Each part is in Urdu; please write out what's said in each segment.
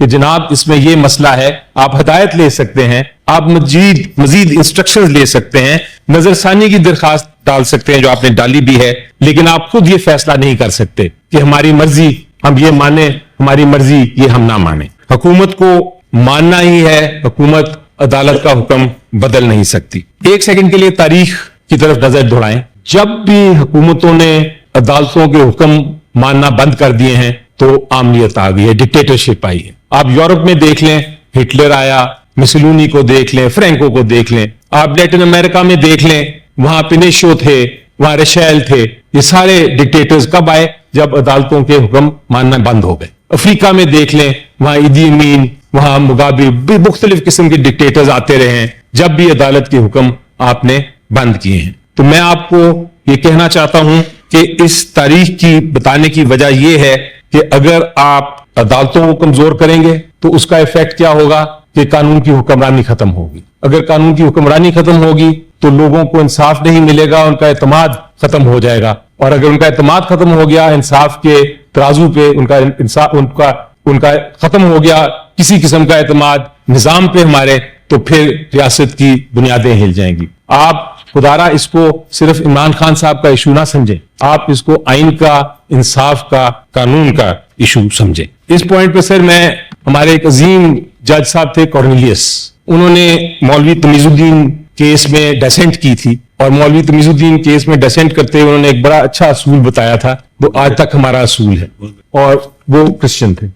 کہ جناب اس میں یہ مسئلہ ہے, آپ ہدایت لے سکتے ہیں, آپ مزید انسٹرکشن لے سکتے ہیں, نظر ثانی کی درخواست ڈال سکتے ہیں جو آپ نے ڈالی بھی ہے, لیکن آپ خود یہ فیصلہ نہیں کر سکتے کہ ہماری مرضی ہم یہ مانیں, ہماری مرضی یہ ہم نہ مانیں. حکومت کو ماننا ہی ہے, حکومت عدالت کا حکم بدل نہیں سکتی. ایک سیکنڈ کے لیے تاریخ کی طرف نظر دوڑائیں. جب بھی حکومتوں نے عدالتوں کے حکم ماننا بند کر دیے ہیں تو عاملیت آ گئی ہے, ڈکٹیٹرشپ آئی ہے. آپ یورپ میں دیکھ لیں, ہٹلر آیا, مسولینی کو دیکھ لیں, فرینکو کو دیکھ لیں. آپ لیٹن امریکہ میں دیکھ لیں, وہاں پینیشو تھے, وہاں رشیل تھے. یہ سارے ڈکٹیٹرز کب آئے؟ جب عدالتوں کے حکم ماننا بند ہو گئے. افریقہ میں دیکھ لیں, وہاں ایدی امین, وہاں مغابی, مختلف قسم کے ڈکٹیٹرز آتے رہے ہیں جب بھی عدالت کے حکم آپ نے بند کیے ہیں. تو میں آپ کو یہ کہنا چاہتا ہوں کہ اس تاریخ کی بتانے کی وجہ یہ ہے کہ اگر آپ عدالتوں کو کمزور کریں گے تو اس کا ایفیکٹ کیا ہوگا کہ قانون کی حکمرانی ختم ہوگی. اگر قانون کی حکمرانی ختم ہوگی تو لوگوں کو انصاف نہیں ملے گا, ان کا اعتماد ختم ہو جائے گا, اور اگر ان کا اعتماد ختم ہو گیا, انصاف کے ترازو پہ ان کا ختم ہو گیا کسی قسم کا اعتماد نظام پہ ہمارے, تو پھر ریاست کی بنیادیں ہل جائیں گی. آپ خدارا اس کو صرف عمران خان صاحب کا ایشو نہ سمجھیں, آپ اس کو آئین کا, انصاف کا, قانون کا ایشو سمجھیں. اس پوائنٹ پہ سر میں, ہمارے ایک عظیم جج صاحب تھے کارنیلیس, انہوں نے مولوی تمیز الدین کیس میں ڈیسنٹ کی تھی, اور مولوی تمیز الدین کیس میں ڈیسنٹ کرتے ہوئے انہوں نے ایک بڑا اچھا اصول بتایا تھا, وہ آج تک ہمارا اصول ہے, اور وہ کرسچن تھے.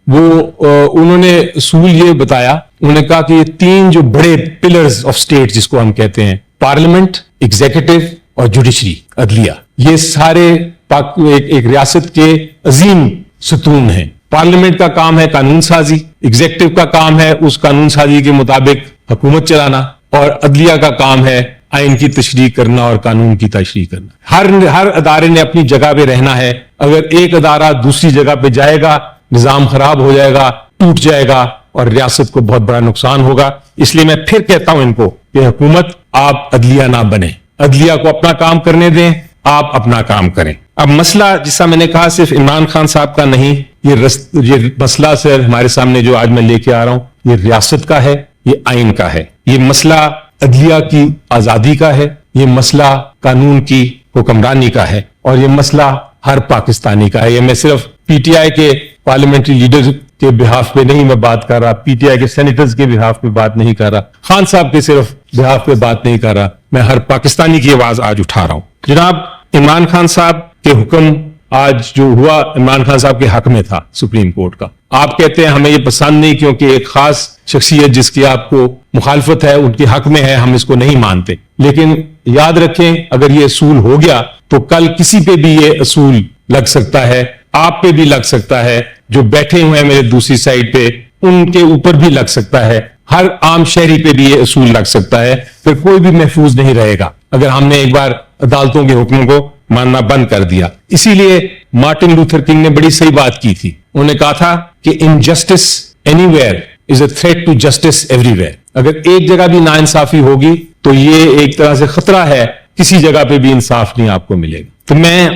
انہوں نے اصول یہ بتایا, انہوں نے کہا کہ یہ تین جو بڑے پلرز آف اسٹیٹ جس کو ہم کہتے ہیں, پارلیمنٹ, ایگزیکٹو اور جوڈیشری, عدلیہ, یہ سارے ایک ریاست کے عظیم ستون ہیں. پارلیمنٹ کا کام ہے قانون سازی, ایگزیکٹو کا کام ہے اس قانون سازی کے مطابق حکومت چلانا, اور عدلیہ کا کام ہے آئین کی تشریح کرنا اور قانون کی تشریح کرنا. ہر ادارے نے اپنی جگہ پہ رہنا ہے. اگر ایک ادارہ دوسری جگہ پہ جائے گا, نظام خراب ہو جائے گا, ٹوٹ جائے گا, اور ریاست کو بہت بڑا نقصان ہوگا. اس لیے میں پھر کہتا ہوں ان کو کہ حکومت آپ عدلیہ نہ بنے, عدلیہ کو اپنا کام کرنے دیں, آپ اپنا کام کریں. اب مسئلہ جیسا میں نے کہا صرف عمران خان صاحب کا نہیں, یہ مسئلہ سر ہمارے سامنے جو آج میں لے کے آ رہا ہوں, یہ ریاست کا ہے, یہ آئین کا ہے, یہ مسئلہ عدلیہ کی آزادی کا ہے, یہ مسئلہ قانون کی حکمرانی کا ہے, اور یہ مسئلہ ہر پاکستانی کا ہے. یہ میں صرف پی ٹی آئی کے پارلیمنٹری لیڈر کے بہاف پہ نہیں میں بات کر رہا, پی ٹی آئی کے سینیٹرز کے بہاف پہ بات نہیں کر رہا, خان صاحب کے صرف بہاف پہ بات نہیں کر رہا, میں ہر پاکستانی کی آواز آج اٹھا رہا ہوں. جناب عمران خان صاحب کے حکم آج جو ہوا عمران خان صاحب کے حق میں تھا سپریم کورٹ کا. آپ کہتے ہیں ہمیں یہ پسند نہیں کیونکہ ایک خاص شخصیت جس کی آپ کو مخالفت ہے ان کے حق میں ہے, ہم اس کو نہیں مانتے. لیکن یاد رکھیں اگر یہ اصول ہو گیا تو کل کسی پہ بھی یہ اصول لگ سکتا ہے, آپ پہ بھی لگ سکتا ہے, جو بیٹھے ہوئے ہیں میرے دوسری سائڈ پہ ان کے اوپر بھی لگ سکتا ہے, ہر عام شہری پہ بھی یہ اصول لگ سکتا ہے. پھر کوئی بھی محفوظ نہیں رہے گا اگر ہم نے ایک بار عدالتوں کے حکموں کو ماننا بند کر دیا. اسی لیے مارٹن لوتھر کنگ نے بڑی صحیح بات کی تھی, انہوں نے کہا تھا کہ injustice anywhere is a threat to justice everywhere. اگر ایک جگہ بھی ناانصافی ہوگی تو یہ ایک طرح سے خطرہ ہے, کسی جگہ پہ بھی انصاف نہیں آپ کو ملے گا. تو میں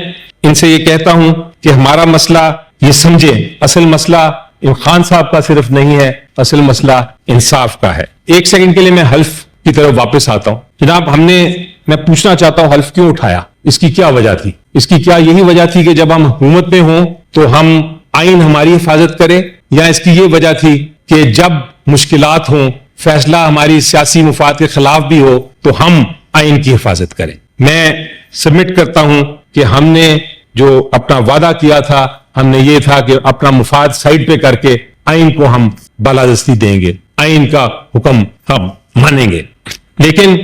ان سے یہ کہتا ہوں کہ ہمارا مسئلہ یہ سمجھیں, اصل مسئلہ خان صاحب کا صرف نہیں ہے, اصل مسئلہ انصاف کا ہے. ایک سیکنڈ کے لیے میں حلف کی طرف واپس آتا ہوں. جناب میں پوچھنا چاہتا ہوں حلف کیوں اٹھایا, اس کی کیا وجہ تھی؟ اس کی کیا یہی وجہ تھی کہ جب ہم حکومت میں ہوں تو ہم آئین ہماری حفاظت کرے, یا اس کی یہ وجہ تھی کہ جب مشکلات ہوں, فیصلہ ہماری سیاسی مفاد کے خلاف بھی ہو تو ہم آئین کی حفاظت کریں؟ میں سبمٹ کرتا ہوں کہ ہم نے جو اپنا وعدہ کیا تھا, ہم نے یہ تھا کہ اپنا مفاد سائڈ پہ کر کے آئین کو ہم بالادستی دیں گے, آئین کا حکم ہم مانیں گے. لیکن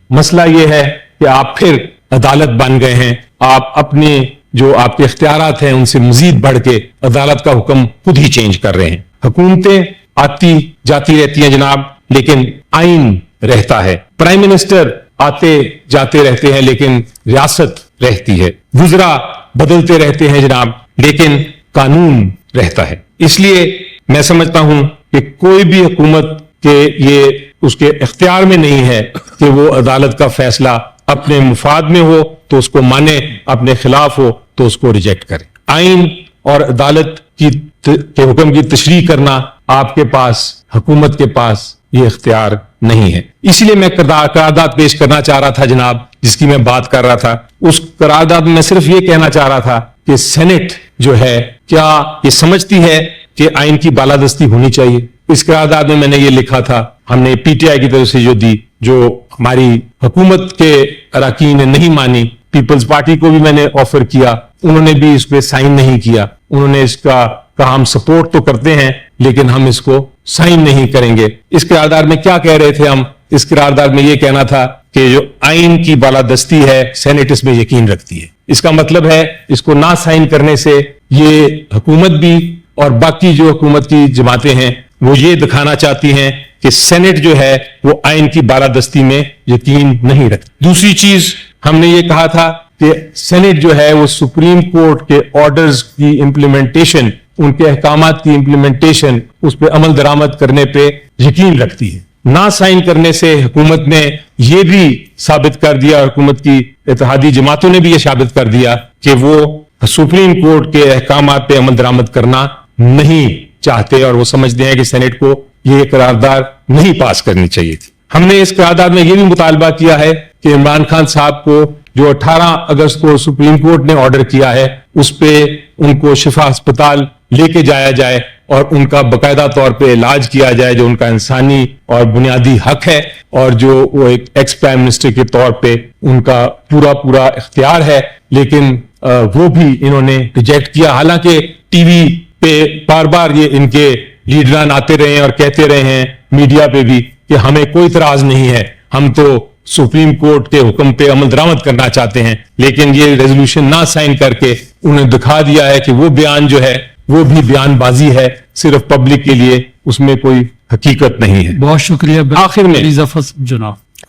مسئلہ یہ ہے کہ آپ پھر عدالت بن گئے ہیں, آپ اپنے جو آپ کے اختیارات ہیں ان سے مزید بڑھ کے عدالت کا حکم خود ہی چینج کر رہے ہیں. حکومتیں آتی جاتی رہتی ہیں جناب, لیکن آئین رہتا ہے. پرائم منسٹر آتے جاتے رہتے ہیں لیکن ریاست رہتی ہے. وزراء بدلتے رہتے ہیں جناب, لیکن قانون رہتا ہے. اس لیے میں سمجھتا ہوں کہ کوئی بھی حکومت کے یہ اس کے اختیار میں نہیں ہے کہ وہ عدالت کا فیصلہ اپنے مفاد میں ہو تو اس کو مانے, اپنے خلاف ہو تو اس کو ریجیکٹ کرے. آئین اور عدالت کے حکم کی تشریح کرنا آپ کے پاس, حکومت کے پاس یہ اختیار نہیں ہے. اسی لیے میں قرارداد پیش کرنا چاہ رہا تھا جناب, جس کی میں بات کر رہا تھا. اس قرارداد میں صرف یہ کہنا چاہ رہا تھا کہ سینٹ جو ہے کیا یہ سمجھتی ہے کہ آئین کی بالادستی ہونی چاہیے. اس قرارداد میں نے یہ لکھا تھا, ہم نے پی ٹی آئی کی طرف سے جو دی, جو ہماری حکومت کے اراکین نے نہیں مانی. پیپلز پارٹی کو بھی میں نے آفر کیا, انہوں نے بھی اس پہ سائن نہیں کیا. انہوں نے اس کا کہا ہم سپورٹ تو کرتے ہیں لیکن ہم اس کو سائن نہیں کریں گے. اس قرارداد میں کیا کہہ رہے تھے ہم؟ اس قرارداد میں یہ کہنا تھا کہ جو آئین کی بالادستی ہے سینٹ اس میں یقین رکھتی ہے. اس کا مطلب ہے اس کو نہ سائن کرنے سے یہ حکومت بھی اور باقی جو حکومت کی جماعتیں ہیں وہ یہ دکھانا چاہتی ہیں کہ سینٹ جو ہے وہ آئین کی بالادستی میں یقین نہیں رکھتی. دوسری چیز ہم نے یہ کہا تھا کہ سینٹ جو ہے وہ سپریم کورٹ کے آرڈرز کی امپلیمنٹیشن, ان کے احکامات کی امپلیمنٹیشن, اس پہ عمل درآمد کرنے پہ یقین رکھتی ہے. نہ سائن کرنے سے حکومت نے یہ بھی ثابت کر دیا, حکومت کی اتحادی جماعتوں نے بھی یہ ثابت کر دیا کہ وہ سپریم کورٹ کے احکامات پہ عمل درآمد کرنا نہیں چاہتے اور وہ سمجھتے ہیں کہ سینٹ کو یہ قرارداد نہیں پاس کرنی چاہیے تھی. ہم نے اس قرارداد میں یہ بھی مطالبہ کیا ہے کہ عمران خان صاحب کو جو 18 اگست کو سپریم کورٹ نے آرڈر کیا ہے اس پہ ان کو شفا ہسپتال لے کے جایا جائے اور ان کا باقاعدہ طور پہ علاج کیا جائے, جو ان کا انسانی اور بنیادی حق ہے اور جو وہ ایک ایکس پرائم منسٹر کے طور پہ ان کا پورا اختیار ہے. لیکن وہ بھی انہوں نے ریجیکٹ کیا, حالانکہ ٹی وی پہ بار بار یہ ان کے لیڈران آتے رہے ہیں اور کہتے رہے ہیں میڈیا پہ بھی کہ ہمیں کوئی اعتراض نہیں ہے, ہم تو سپریم کورٹ کے حکم پہ عمل درآمد کرنا چاہتے ہیں. لیکن یہ ریزولوشن نہ سائن کر کے انہوں نے دکھا دیا ہے کہ وہ بیان جو ہے وہ بھی بیان بازی ہے, صرف پبلک کے لیے, اس میں کوئی حقیقت نہیں ہے. بہت شکریہ.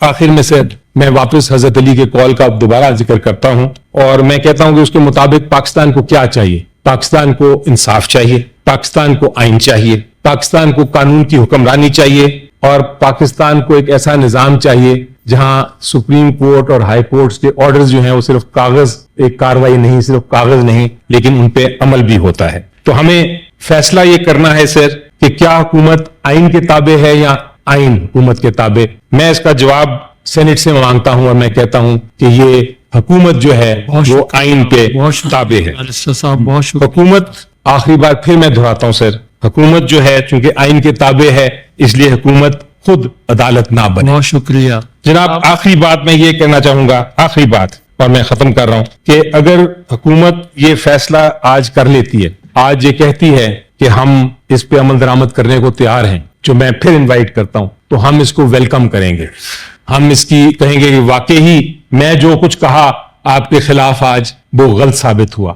آخر میں سے میں واپس حضرت علی کے کال کا دوبارہ ذکر کرتا ہوں اور میں کہتا ہوں کہ اس کے مطابق پاکستان کو کیا چاہیے. پاکستان کو انصاف چاہیے, پاکستان کو آئین چاہیے, پاکستان کو قانون کی حکمرانی چاہیے اور پاکستان کو ایک ایسا نظام چاہیے جہاں سپریم کورٹ اور ہائی کورٹس کے آرڈرز جو ہیں وہ صرف کاغذ, ایک کاروائی نہیں, صرف کاغذ نہیں, لیکن ان پہ عمل بھی ہوتا ہے. تو ہمیں فیصلہ یہ کرنا ہے سر کہ کیا حکومت آئین کے تابع ہے یا آئین حکومت کے تابع. میں اس کا جواب سینٹ سے مانگتا ہوں اور میں کہتا ہوں کہ یہ حکومت جو ہے وہ آئین کے تابع ہے. حکومت, آخری بار پھر میں دہراتا ہوں سر, حکومت جو ہے چونکہ آئین کے تابع ہے اس لیے حکومت خود عدالت نہ بنے. بہت شکریہ جناب. آخری بات میں یہ کہنا چاہوں گا, آخری بات, اور میں ختم کر رہا ہوں کہ اگر حکومت یہ فیصلہ آج کر لیتی ہے, آج یہ کہتی ہے کہ ہم اس پہ عمل درآمد کرنے کو تیار ہیں, جو میں پھر انوائٹ کرتا ہوں, تو ہم اس کو ویلکم کریں گے. ہم اس کی کہیں گے کہ واقعی میں جو کچھ کہا آپ کے خلاف آج وہ غلط ثابت ہوا.